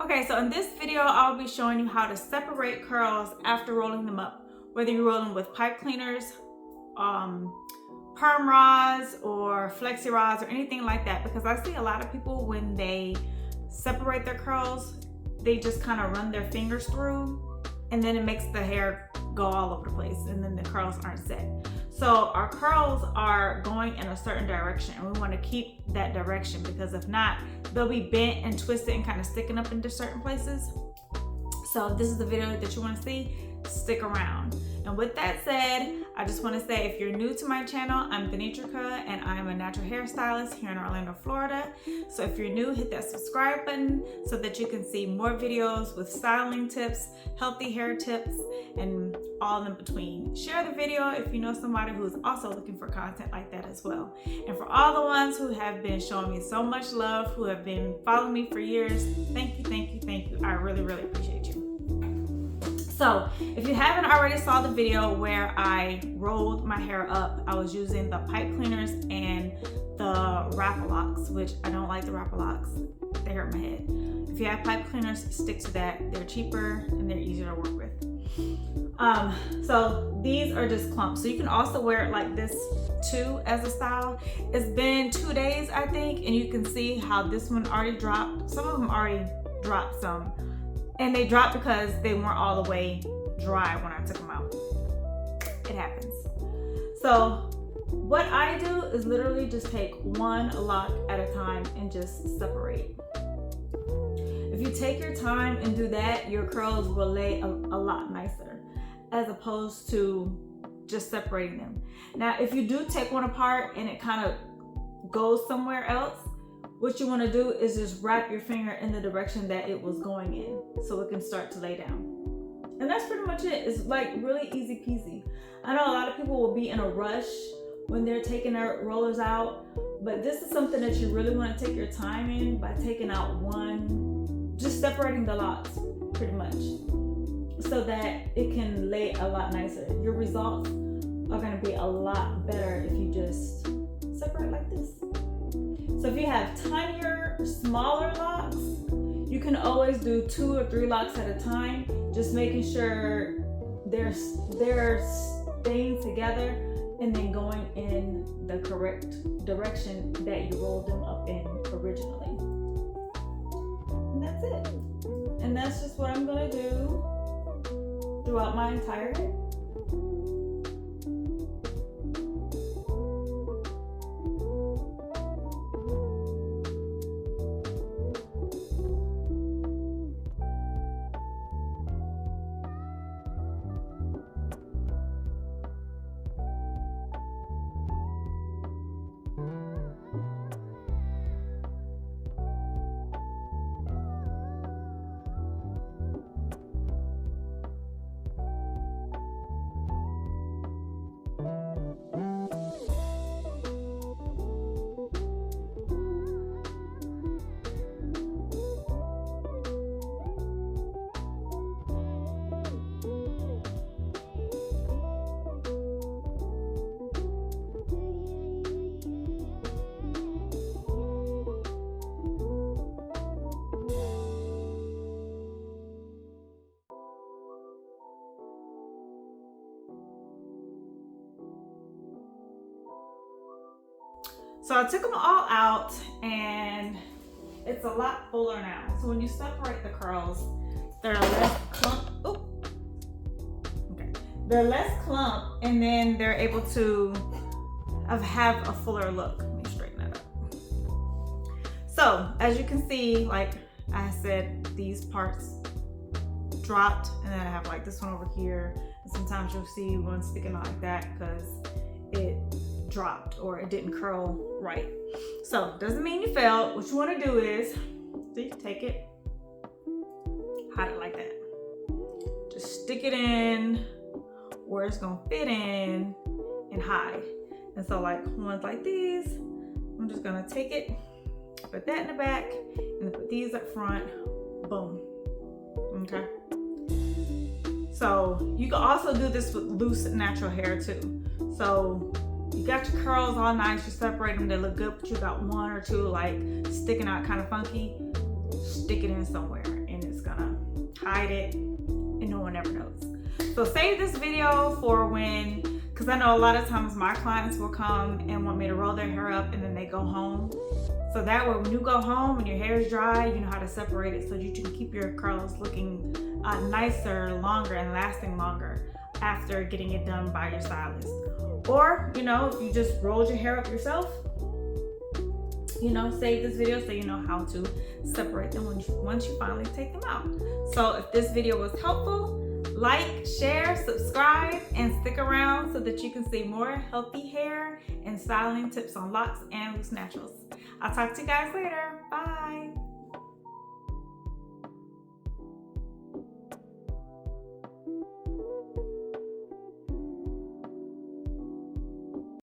Okay, so in this video, I'll be showing you how to separate curls after rolling them up. Whether you roll them with pipe cleaners, perm rods, or flexi rods, or anything like that. Because I see a lot of people, when they separate their curls, they just kind of run their fingers through, and then it makes the hair go all over the place, and then the curls aren't set. So our curls are going in a certain direction, and we want to keep that direction, because if not, they'll be bent and twisted and kind of sticking up into certain places. So if this is the video that you want to see, stick around. And with that said, I just want to say, if you're new to my channel, I'm Venetrica, and I'm a natural hairstylist here in Orlando, Florida. So if you're new, hit that subscribe button so that you can see more videos with styling tips, healthy hair tips, and all in between. Share the video if you know somebody who's also looking for content like that as well. And for all the ones who have been showing me so much love, who have been following me for years, thank you, thank you, thank you. I really, really appreciate you. So if you haven't already saw the video where I rolled my hair up, I was using the pipe cleaners and the Locs, which I don't like the Locs. They hurt my head. If you have pipe cleaners, stick to that. They're cheaper and they're easier to work with. So these are just clumps. So you can also wear it like this too as a style. It's been 2 days, I think, and you can see how this one already dropped. Some of them already dropped some. And they dropped because they weren't all the way dry when I took them out. It happens. So what I do is literally just take one lock at a time and just separate. If you take your time and do that, your curls will lay a lot nicer, as opposed to just separating them. Now, if you do take one apart and it kind of goes somewhere else, what you want to do is just wrap your finger in the direction that it was going in, so it can start to lay down. And that's pretty much it. It's like really easy peasy. I know a lot of people will be in a rush when they're taking their rollers out, but this is something that you really want to take your time in by taking out one, just separating the lots pretty much, so that it can lay a lot nicer. Your results are going to be a lot better if you just separate like this. So if you have tinier, smaller locks, you can always do 2 or 3 locks at a time, just making sure they're staying together and then going in the correct direction that you rolled them up in originally. And that's it. And that's just what I'm gonna do throughout my entire hair. So I took them all out, and it's a lot fuller now. So when you separate the curls, they're less clump. Oh, okay. They're less clump, and then they're able to have a fuller look. Let me straighten that up. So as you can see, like I said, these parts dropped, and then I have like this one over here. And sometimes you'll see one sticking out like that because it dropped or it didn't curl right. So doesn't mean you failed. What you want to do is, see, take it, hide it like that. Just stick it in where it's gonna fit in and hide. And so like ones like these, I'm just gonna take it, put that in the back, and then put these up front. Boom. Okay. So you can also do this with loose natural hair too. So you got your curls all nice, you separate them, they look good, but you got one or two like sticking out kind of funky, stick it in somewhere and hide it, and no one ever knows. So save this video for when, because I know a lot of times my clients will come and want me to roll their hair up and then they go home. So that way when you go home and your hair is dry, you know how to separate it so that you can keep your curls looking nicer, longer, and lasting longer after getting it done by your stylist. Or, you know, if you just rolled your hair up yourself, you know, save this video so you know how to separate them once you finally take them out. So if this video was helpful, like, share, subscribe, and stick around so that you can see more healthy hair and styling tips on Locs and Loose Naturals. I'll talk to you guys later. Bye.